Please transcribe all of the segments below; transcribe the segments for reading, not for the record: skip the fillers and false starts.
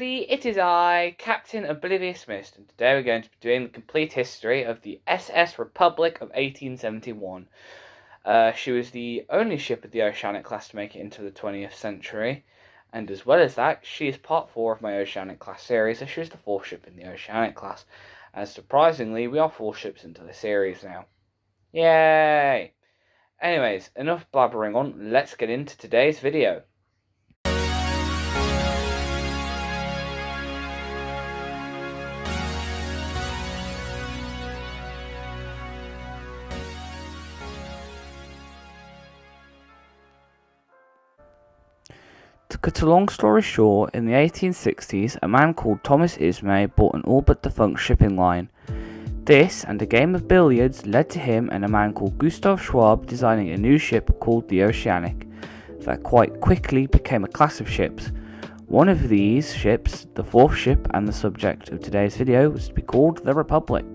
everybody, it is I, Captain Oblivious Mist, and today we're going to be doing the complete history of the SS Republic of 1871. She was the only ship of the Oceanic class to make it into the 20th century, and as well as that, she is part 4 of my Oceanic class series, as she is the 4th ship in the Oceanic class, as surprisingly, we are 4 ships into the series now. Yay! Anyways, enough blabbering on, let's get into today's video. To cut a long story short, in the 1860s, a man called Thomas Ismay bought an all but defunct shipping line. This, and a game of billiards, led to him and a man called Gustav Schwab designing a new ship called the Oceanic, that quite quickly became a class of ships. One of these ships, the 4th ship and the subject of today's video, was to be called the Republic.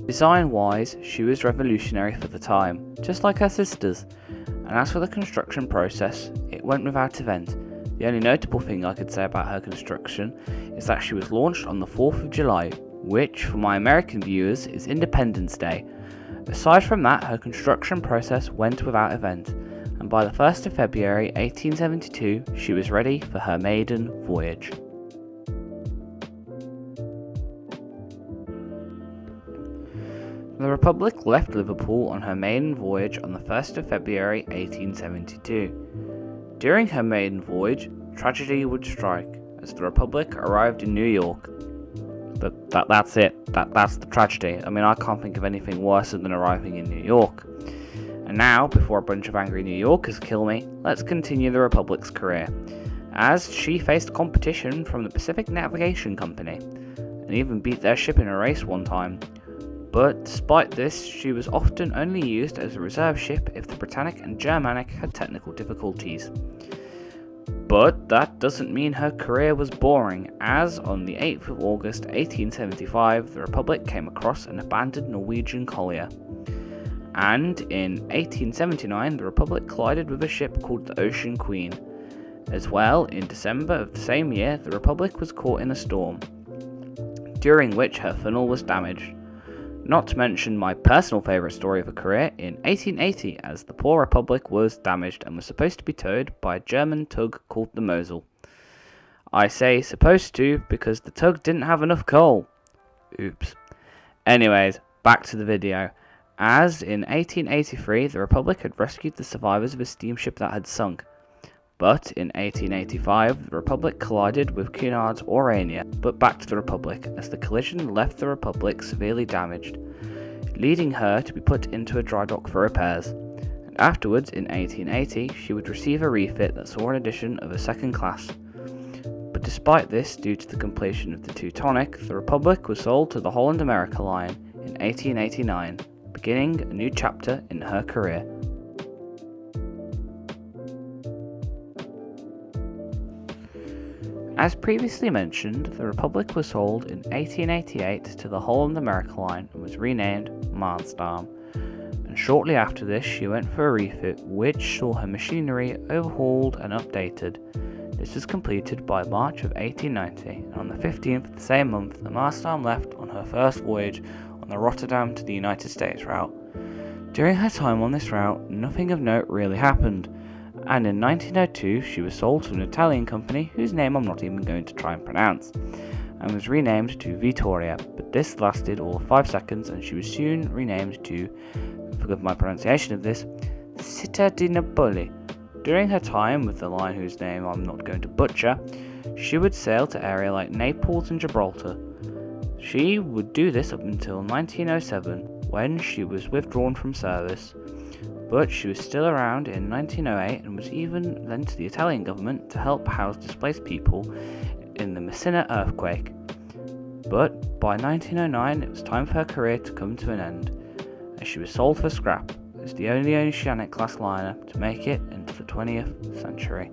Design-wise, she was revolutionary for the time, just like her sisters, and as for the construction process, it went without event. The only notable thing I could say about her construction is that she was launched on the 4th of July, which, for my American viewers, is Independence Day. Aside from that, her construction process went without event, and by the 1st of February 1872, she was ready for her maiden voyage. The Republic left Liverpool on her maiden voyage on the 1st of February 1872. During her maiden voyage, tragedy would strike, as the Republic arrived in New York. But that's it, that's the tragedy. I mean, I can't think of anything worse than arriving in New York. And now, before a bunch of angry New Yorkers kill me, let's continue the Republic's career, as she faced competition from the Pacific Navigation Company, and even beat their ship in a race one time. But despite this, she was often only used as a reserve ship if the Britannic and Germanic had technical difficulties. But that doesn't mean her career was boring, as on the 8th of August 1875, the Republic came across an abandoned Norwegian collier. And in 1879, the Republic collided with a ship called the Ocean Queen. As well, in December of the same year, the Republic was caught in a storm, during which her funnel was damaged. Not to mention my personal favourite story of her career in 1880, as the poor Republic was damaged and was supposed to be towed by a German tug called the Mosel. I say supposed to because the tug didn't have enough coal. Oops. Anyways, back to the video. As in 1883, the Republic had rescued the survivors of a steamship that had sunk. But in 1885, the Republic collided with Cunard's Aurania. But back to the Republic, as the collision left the Republic severely damaged, leading her to be put into a dry dock for repairs. And afterwards, in 1880, she would receive a refit that saw an addition of a second class. But despite this, due to the completion of the Teutonic, the Republic was sold to the Holland America Line in 1889, beginning a new chapter in her career. As previously mentioned, the Republic was sold in 1888 to the Holland America Line and was renamed Mansdam, and shortly after this she went for a refit which saw her machinery overhauled and updated. This was completed by March of 1890, and on the 15th of the same month the Mansdam left on her first voyage on the Rotterdam to the United States route. During her time on this route, nothing of note really happened, and in 1902 she was sold to an Italian company whose name I'm not even going to try and pronounce, and was renamed to Vittoria, but this lasted all of 5 seconds and she was soon renamed to, forgive my pronunciation of this, Città di Napoli. During her time with the line whose name I'm not going to butcher, she would sail to areas like Naples and Gibraltar. She would do this up until 1907, when she was withdrawn from service. But she was still around in 1908 and was even lent to the Italian government to help house displaced people in the Messina earthquake. But by 1909 it was time for her career to come to an end, as she was sold for scrap as the only Oceanic class liner to make it into the 20th century.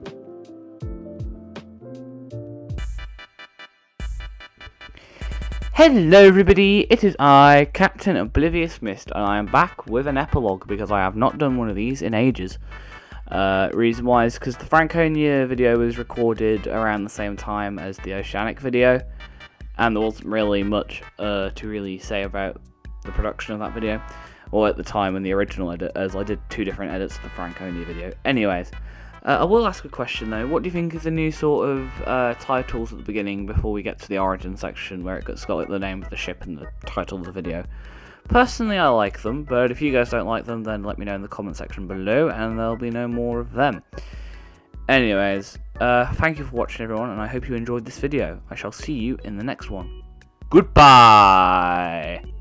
Hello everybody, it is I, Captain Oblivious Mist, and I am back with an epilogue because I have not done one of these in ages. Reason why is because the Franconia video was recorded around the same time as the Oceanic video, and there wasn't really much to really say about the production of that video, or at the time in the original edit, as I did 2 different edits of the Franconia video. Anyways, I will ask a question though. What do you think of the new sort of titles at the beginning before we get to the origin section, where it's got like the name of the ship and the title of the video? Personally, I like them, but if you guys don't like them, then let me know in the comment section below, and there'll be no more of them. Anyways, thank you for watching, everyone, and I hope you enjoyed this video. I shall see you in the next one. Goodbye!